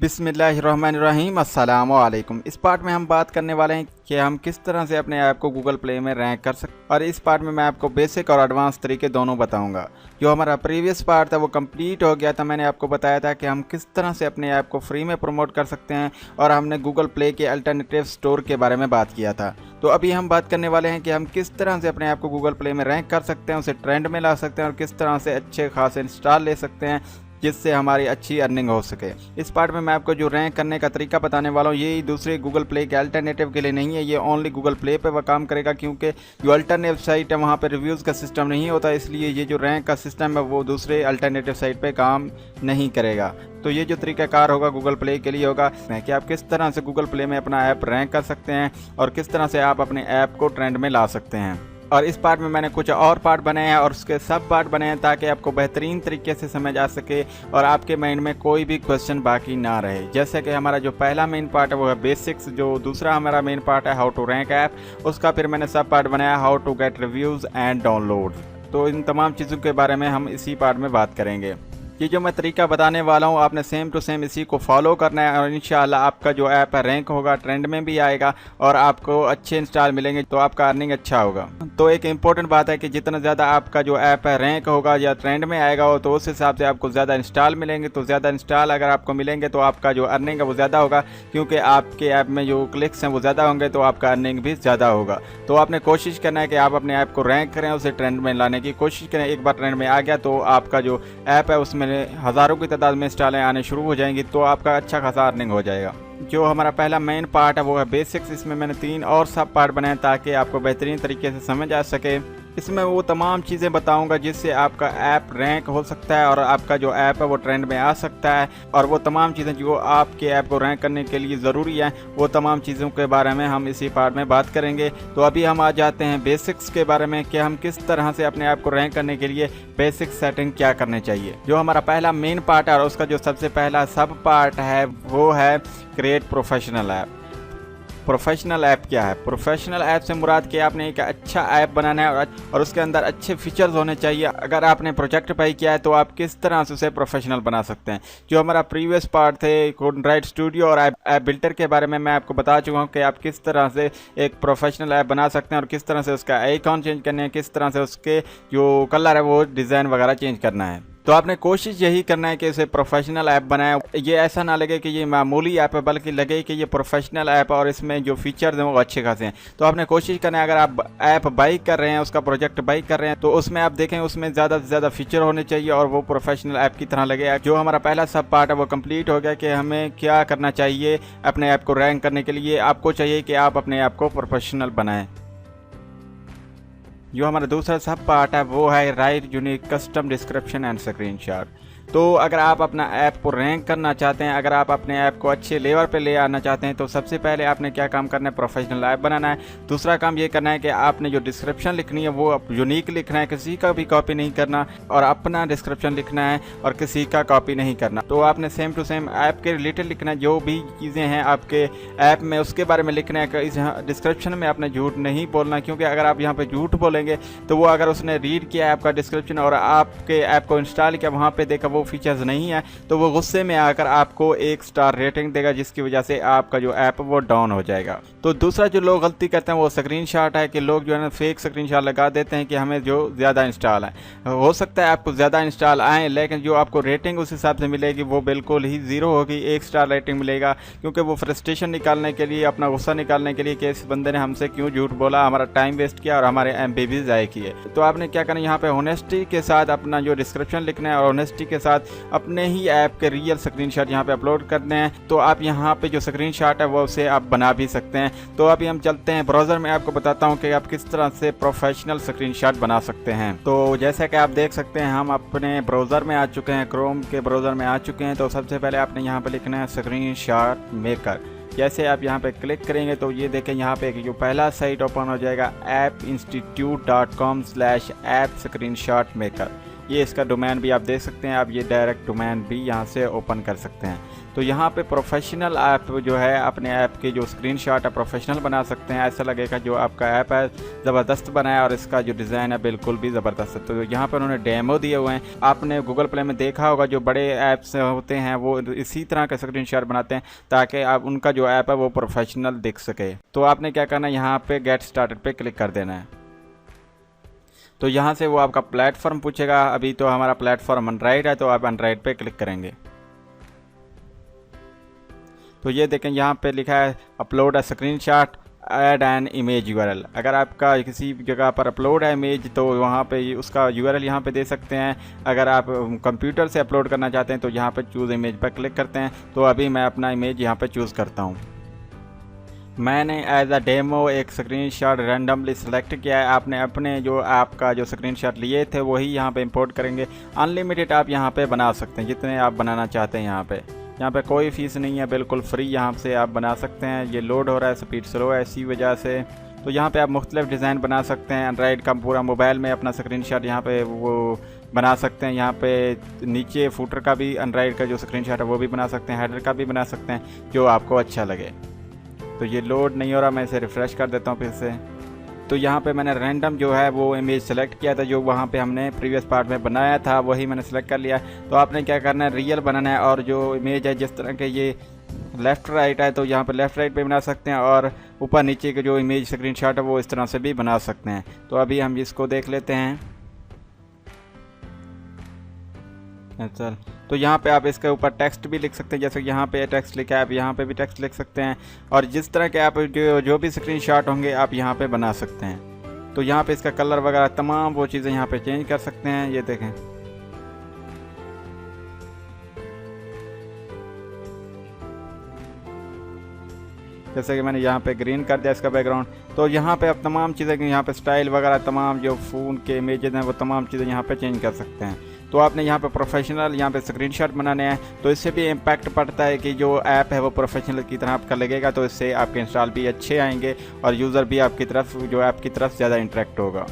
बिस्मिल्लाहिर्रहमानिर्रहीम अस्सलाम वालेकुम। इस पार्ट में हम बात करने वाले हैं कि हम किस तरह से अपने ऐप को गूगल प्ले में रैंक कर सकते, और इस पार्ट में मैं आपको बेसिक और एडवांस तरीके दोनों बताऊंगा। जो हमारा प्रीवियस पार्ट था वो कंप्लीट हो गया था। मैंने आपको बताया था कि हम किस तरह से अपने ऐप को फ्री में प्रमोट कर सकते हैं, और हमने गूगल प्ले के अल्टरनेटिव स्टोर के बारे में बात किया था। तो अभी हम बात करने वाले हैं कि हम किस तरह से अपने ऐप को गूगल प्ले में रैंक कर सकते हैं, उसे ट्रेंड में ला सकते हैं, और किस तरह से अच्छे खासे इंस्टॉल ले सकते हैं जिससे हमारी अच्छी अर्निंग हो सके। इस पार्ट में मैं आपको जो रैंक करने का तरीका बताने वाला हूँ, ये दूसरे गूगल प्ले के अल्टरनेटिव के लिए नहीं है, ये ओनली गूगल प्ले पे वह काम करेगा, क्योंकि जो अल्टरनेटिव साइट है वहाँ पे रिव्यूज़ का सिस्टम नहीं होता, इसलिए ये जो रैंक का सिस्टम है वो दूसरे अल्टरनेटिव साइट पे काम नहीं करेगा। तो ये जो तरीकाकार होगा गूगल प्ले के लिए होगा कि आप किस तरह से गूगल प्ले में अपना ऐप रैंक कर सकते हैं, और किस तरह से आप अपने ऐप को ट्रेंड में ला सकते हैं। और इस पार्ट में मैंने कुछ और पार्ट बनाए हैं और उसके सब पार्ट बनाए हैं ताकि आपको बेहतरीन तरीके से समझ आ सके और आपके माइंड में कोई भी क्वेश्चन बाकी ना रहे। जैसे कि हमारा जो पहला मेन पार्ट है वो है बेसिक्स, जो दूसरा हमारा मेन पार्ट है हाउ टू रैंक ऐप, उसका फिर मैंने सब पार्ट बनाया how to get reviews and download. तो इन तमाम चीज़ों के बारे में हम इसी पार्ट में बात करेंगे। ये जो मैं तरीका बताने वाला हूँ आपने सेम टू सेम इसी को फॉलो करना है, और इंशाल्लाह आपका जो ऐप है रैंक होगा, ट्रेंड में भी आएगा, और आपको अच्छे इंस्टॉल मिलेंगे, तो आपका अर्निंग अच्छा होगा। तो एक इम्पोर्टेंट बात है कि जितना ज़्यादा आपका जो ऐप है रैंक होगा या ट्रेंड में आएगा तो उस हिसाब से आपको ज़्यादा इंस्टॉल मिलेंगे। तो ज़्यादा इंस्टॉल अगर आपको मिलेंगे तो आपका जो अर्निंग है वो ज़्यादा होगा, क्योंकि आपके ऐप में जो क्लिक्स हैं वो ज़्यादा होंगे, तो आपका अर्निंग भी ज़्यादा होगा। तो आपने कोशिश करना है कि आप अपने ऐप को रैंक करें, उसे ट्रेंड में लाने की कोशिश करें। एक बार ट्रेंड में आ गया तो आपका जो ऐप है उसमें हज़ारों तादाद में इंस्टॉलें आने शुरू हो जाएंगी, तो आपका अच्छा खासा अर्निंग हो जाएगा। जो हमारा पहला मेन पार्ट है वो है बेसिक्स। इसमें मैंने 3 और सब पार्ट बनाए ताकि आपको बेहतरीन तरीके से समझ आ सके। इसमें वो तमाम चीज़ें बताऊंगा जिससे आपका ऐप रैंक हो सकता है और आपका जो ऐप है वो ट्रेंड में आ सकता है, और वो तमाम चीज़ें जो आपके ऐप को रैंक करने के लिए ज़रूरी है वो तमाम चीज़ों के बारे में हम इसी पार्ट में बात करेंगे। तो अभी हम आ जाते हैं बेसिक्स के बारे में कि हम किस तरह से अपने ऐप को रैंक करने के लिए बेसिक सेटिंग क्या करने चाहिए। जो हमारा पहला मेन पार्ट है और उसका जो सबसे पहला सब पार्ट है वो है create professional app. Professional app क्या है? प्रोफेशनल ऐप से मुराद कि आपने एक अच्छा ऐप बनाना है और उसके अंदर अच्छे फीचर्स होने चाहिए। अगर आपने प्रोजेक्ट बाई किया है तो आप किस तरह से उसे प्रोफेशनल बना सकते हैं। जो हमारा प्रीवियस पार्ट थे कोडराइट स्टूडियो और ऐप बिल्डर के बारे में मैं आपको बता चुका हूँ कि आप किस तरह से एक प्रोफेशनल ऐप बना सकते हैं और किस तरह से उसका आइकॉन चेंज करने हैं, किस तरह से उसके जो कलर है वो डिज़ाइन वगैरह चेंज करना है। तो आपने कोशिश यही करना है कि इसे प्रोफेशनल ऐप बनाएं। ये ऐसा ना लगे कि ये मामूली ऐप है, बल्कि लगे कि ये प्रोफेशनल ऐप है और इसमें जो फीचर्स हैं वो अच्छे खासे हैं। तो आपने कोशिश करना है अगर आप ऐप बाई कर रहे हैं, उसका प्रोजेक्ट बाई कर रहे हैं, तो उसमें आप देखें उसमें ज़्यादा से ज़्यादा फीचर होने चाहिए और वो प्रोफेशनल ऐप की तरह लगे। जो हमारा पहला सब पार्ट है वो कंप्लीट हो गया कि हमें क्या करना चाहिए अपने ऐप को रैंक करने के लिए। आपको चाहिए कि आप अपने ऐप को प्रोफेशनल बनाएँ। जो हमारा दूसरा सब पार्ट है वो है right unique custom description and screenshot. तो अगर आप अपना ऐप को रैंक करना चाहते हैं, अगर आप अपने ऐप को अच्छे लेवल पे ले आना चाहते हैं, तो सबसे पहले आपने क्या काम करना है? प्रोफेशनल ऐप बनाना है। दूसरा काम ये करना है कि आपने जो डिस्क्रिप्शन लिखनी है वो यूनिक लिखना है, किसी का भी कॉपी नहीं करना, और अपना डिस्क्रिप्शन लिखना है और किसी का कॉपी नहीं करना। तो आपने सेम टू सेम ऐप के रिलेटेड लिखना है, जो भी चीज़ें हैं आपके ऐप में उसके बारे में लिखना है। इस डिस्क्रिप्शन में आपने झूठ नहीं बोलना, क्योंकि अगर आप यहाँ पर झूठ बोलेंगे तो वो अगर उसने रीड किया ऐप का डिस्क्रिप्शन और आपके ऐप को इंस्टॉल किया, वहाँ पर देखा वो फीचर्स नहीं है, तो वो गुस्से में आकर आपको 1 स्टार रेटिंग देगा, जिसकी वजह से आपका जो ऐप वो डाउन हो जाएगा। तो दूसरा जो लोग गलती करते हैं वो स्क्रीनशॉट है कि लोग जो है ना फेक स्क्रीनशॉट लगा देते हैं कि हमें जो ज़्यादा इंस्टॉल है। हो सकता है आपको ज़्यादा इंस्टॉल आए, लेकिन जो आपको रेटिंग उस हिसाब से मिलेगी वो बिल्कुल ही 0 होगी, 1 स्टार रेटिंग मिलेगा, क्योंकि वो फ्रस्ट्रेशन निकालने के लिए, अपना गुस्सा निकालने के लिए कि इस बंदे ने हमसे क्यों झूठ बोला, हमारा टाइम वेस्ट किया और हमारे MB भी ज़ाय किए। तो आपने क्या करना है, यहाँ पे ऑनेस्टी के साथ अपना जो डिस्क्रिप्शन लिखना है और ऑनेस्टी के साथ अपने ही ऐप के रियल स्क्रीनशॉट यहाँ पे अपलोड करने हैं। तो आप यहाँ पे जो स्क्रीनशॉट है वो उसे आप बना भी सकते हैं। तो अभी हम चलते हैं ब्राउज़र में, आपको बताता हूँ कि आप किस तरह से प्रोफेशनल स्क्रीनशॉट बना सकते हैं। तो जैसा कि आप देख सकते हैं हम अपने ब्राउज़र में आ चुके हैं, क्रोम के ब्राउज़र में आ चुके हैं। तो सबसे पहले आपने यहाँ पे लिखना है स्क्रीनशॉट मेकर। जैसे आप यहाँ पे क्लिक करेंगे तो ये देखें यहाँ पे जो पहला साइट ओपन हो जाएगा appinstitute.com/app screenshot maker। ये इसका डोमेन भी आप देख सकते हैं। आप ये डायरेक्ट डोमेन भी यहाँ से ओपन कर सकते हैं। तो यहाँ पे प्रोफेशनल ऐप जो है अपने ऐप के जो स्क्रीनशॉट है प्रोफेशनल बना सकते हैं। ऐसा लगेगा जो आपका ऐप है ज़बरदस्त बनाया और इसका जो डिज़ाइन है बिल्कुल भी ज़बरदस्त है। तो यहाँ पे उन्होंने डेमो दिए हुए हैं। आपने गूगल प्ले में देखा होगा जो बड़े ऐप्स होते हैं वो इसी तरह का स्क्रीनशॉट बनाते हैं ताकि आप उनका जो ऐप है वो प्रोफेशनल दिख सके। तो आपने क्या करना है, यहाँ पे गेट स्टार्टेड पे क्लिक कर देना है। तो यहाँ से वो आपका प्लेटफॉर्म पूछेगा। अभी तो हमारा प्लेटफॉर्म एंड्रॉइड है तो आप एंड्रॉइड पे क्लिक करेंगे। तो ये देखें यहाँ पे लिखा है upload a screenshot add an image URL. अगर आपका किसी जगह पर अपलोड है इमेज तो वहाँ पे उसका यूआरएल यहाँ पे दे सकते हैं। अगर आप कंप्यूटर से अपलोड करना चाहते हैं तो यहाँ पे चूज़ इमेज पर क्लिक करते हैं। तो अभी मैं अपना इमेज यहाँ पे चूज़ करता हूँ। मैंने एज अ डेमो एक स्क्रीनशॉट रैंडमली सिलेक्ट किया है। आपने अपने जो आपका जो स्क्रीनशॉट लिए थे वही यहाँ पे इंपोर्ट करेंगे। अनलिमिटेड आप यहाँ पे बना सकते हैं जितने आप बनाना चाहते हैं। यहाँ पे कोई फ़ीस नहीं है, बिल्कुल फ्री यहाँ से आप बना सकते हैं। ये लोड हो रहा है, स्पीड स्लो है इसी वजह से। तो यहाँ पे आप मुख्तलिफ डिज़ाइन बना सकते हैं। एंड्रॉइड का पूरा मोबाइल में अपना स्क्रीनशॉट यहाँ पे वो बना सकते हैं। यहाँ पे नीचे फूटर का भी एंड्रॉइड का जो स्क्रीनशॉट है वो भी बना सकते हैं, हेडर का भी बना सकते हैं, जो आपको अच्छा लगे। तो ये लोड नहीं हो रहा, मैं इसे रिफ़्रेश कर देता हूँ फिर से। तो यहाँ पे मैंने रैंडम जो है वो इमेज सेलेक्ट किया था जो वहाँ पे हमने प्रीवियस पार्ट में बनाया था, वही मैंने सेलेक्ट कर लिया। तो आपने क्या करना है, रियल बनाना है। और जो इमेज है जिस तरह के ये लेफ़्ट राइट है तो यहाँ पे लेफ़्ट राइट पे बना सकते हैं, और ऊपर नीचे के जो इमेज स्क्रीनशॉट है वो इस तरह से भी बना सकते हैं। तो अभी हम इसको देख लेते हैं। चल, तो यहाँ पे आप इसके ऊपर टेक्स्ट भी लिख सकते हैं। जैसे यहाँ पे टेक्स्ट लिखा है, आप यहाँ पे भी टेक्स्ट लिख सकते हैं। और जिस तरह के आप जो भी स्क्रीनशॉट होंगे आप यहाँ पे बना सकते हैं। तो यहाँ पे इसका कलर वगैरह तमाम वो चीज़ें यहाँ पे चेंज कर सकते हैं। ये देखें, जैसे कि मैंने यहाँ पे ग्रीन कर दिया इसका बैकग्राउंड। तो यहाँ पे आप तमाम चीज़ें यहाँ पे स्टाइल वगैरह तमाम जो फ़ोन के इमेजेस हैं वो तमाम चीज़ें यहाँ पे चेंज कर सकते हैं। तो आपने यहाँ पे प्रोफेशनल यहाँ पे स्क्रीनशॉट बनाने हैं तो इससे भी इम्पैक्ट पड़ता है कि जो ऐप है वो प्रोफेशनल की तरह आपका लगेगा। तो इससे आपके इंस्टॉल भी अच्छे आएंगे और यूज़र भी आपकी तरफ जो ऐप की तरफ ज़्यादा इंटरेक्ट होगा।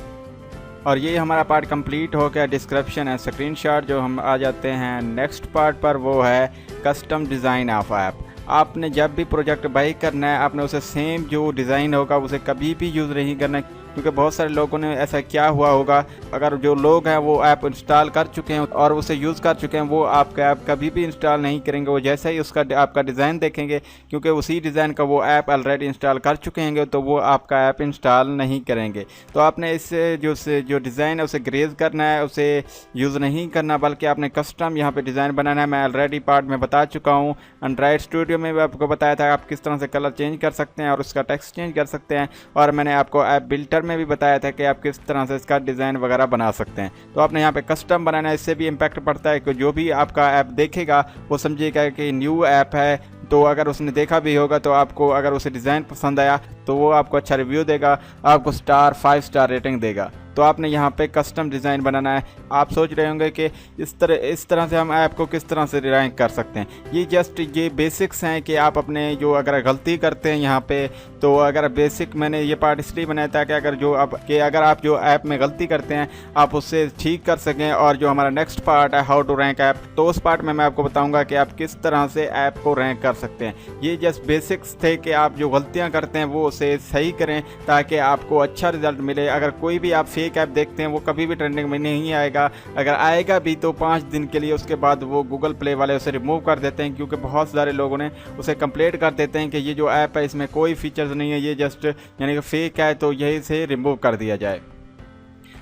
और ये हमारा पार्ट कंप्लीट हो गया, डिस्क्रिप्शन है स्क्रीनशॉट। जो हम आ जाते हैं नेक्स्ट पार्ट पर, वो है कस्टम डिज़ाइन ऑफ ऐप। आपने जब भी प्रोजेक्ट बाई करना है आपने उसे सेम जो डिज़ाइन होगा उसे कभी भी यूज़ नहीं करना है, क्योंकि बहुत सारे लोगों ने ऐसा क्या हुआ होगा, अगर जो लोग हैं वो ऐप इंस्टॉल कर चुके हैं और उसे यूज़ कर चुके हैं वो आपका ऐप कभी भी इंस्टॉल नहीं करेंगे। वो जैसे ही उसका आपका डिज़ाइन देखेंगे, क्योंकि उसी डिज़ाइन का वो ऐप ऑलरेडी इंस्टॉल कर चुके हैं, तो वो आपका ऐप इंस्टॉल नहीं करेंगे। तो आपने इससे जो डिज़ाइन है उसे ग्रेज करना है, उसे यूज़ नहीं करना, बल्कि आपने कस्टम यहाँ पर डिज़ाइन बनाना है। मैं ऑलरेडी पार्ट में बता चुका हूँ, एंड्रॉइड स्टूडियो में भी आपको बताया था आप किस तरह से कलर चेंज कर सकते हैं और उसका टेक्स्ट चेंज कर सकते हैं। और मैंने आपको ऐप बिल्डर में भी बताया था कि आप किस तरह से इसका डिज़ाइन वगैरह बना सकते हैं। तो आपने यहाँ पे कस्टम बनाना है। इससे भी इम्पैक्ट पड़ता है कि जो भी आपका ऐप देखेगा वो समझेगा कि न्यू ऐप है। तो अगर उसने देखा भी होगा तो आपको अगर उसे डिज़ाइन पसंद आया तो वो आपको अच्छा रिव्यू देगा, आपको 5 स्टार रेटिंग देगा। तो आपने यहाँ पे कस्टम डिज़ाइन बनाना है। आप सोच रहे होंगे कि इस तरह से हम ऐप को किस तरह से रैंक कर सकते हैं। ये जस्ट ये बेसिक्स हैं कि आप अपने जो अगर गलती करते हैं यहाँ पे, तो अगर बेसिक मैंने ये पार्ट इसलिए बनाया था कि अगर आप जो ऐप में गलती करते हैं आप उससे ठीक कर सकें। और जो हमारा नेक्स्ट पार्ट है हाउ टू रैंक ऐप, तो उस पार्ट में मैं आपको बताऊँगा कि आप किस तरह से ऐप को रैंक कर सकते हैं। ये जस्ट बेसिक्स थे कि आप जो गलतियाँ करते हैं वो उसे सही करें ताकि आपको अच्छा रिजल्ट मिले। अगर कोई भी आप फेक ऐप देखते हैं वो कभी भी ट्रेंडिंग में नहीं आएगा, अगर आएगा भी तो 5 दिन के लिए, उसके बाद वो गूगल प्ले वाले उसे रिमूव कर देते हैं, क्योंकि बहुत सारे लोगों ने उसे कंप्लेंट कर देते हैं कि ये जो ऐप है इसमें कोई फीचर्स नहीं है, ये जस्ट यानी कि फेक है, तो यही से रिमूव कर दिया जाए।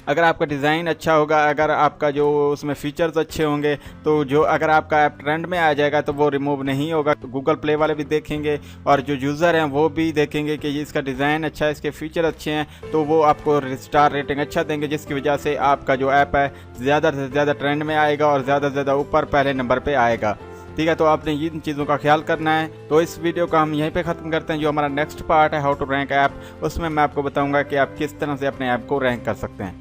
अगर आपका डिज़ाइन अच्छा होगा, अगर आपका जो उसमें फ़ीचर्स अच्छे होंगे, तो जो अगर आपका ऐप ट्रेंड में आ जाएगा तो वो रिमूव नहीं होगा। गूगल प्ले वाले भी देखेंगे और जो यूज़र हैं वो भी देखेंगे कि इसका डिज़ाइन अच्छा है, इसके फ़ीचर अच्छे हैं, तो वो आपको स्टार रेटिंग अच्छा देंगे, जिसकी वजह से आपका जो ऐप है ज़्यादा से ज़्यादा ट्रेंड में आएगा और ज़्यादा से ज़्यादा ऊपर पहले नंबर पर आएगा। ठीक है, तो आपने इन चीज़ों का ख्याल करना है। तो इस वीडियो को हम यहीं पे ख़त्म करते हैं। जो हमारा नेक्स्ट पार्ट है हाउ टू रैंक ऐप, उसमें मैं आपको बताऊंगा कि आप किस तरह से अपने ऐप को रैंक कर सकते हैं।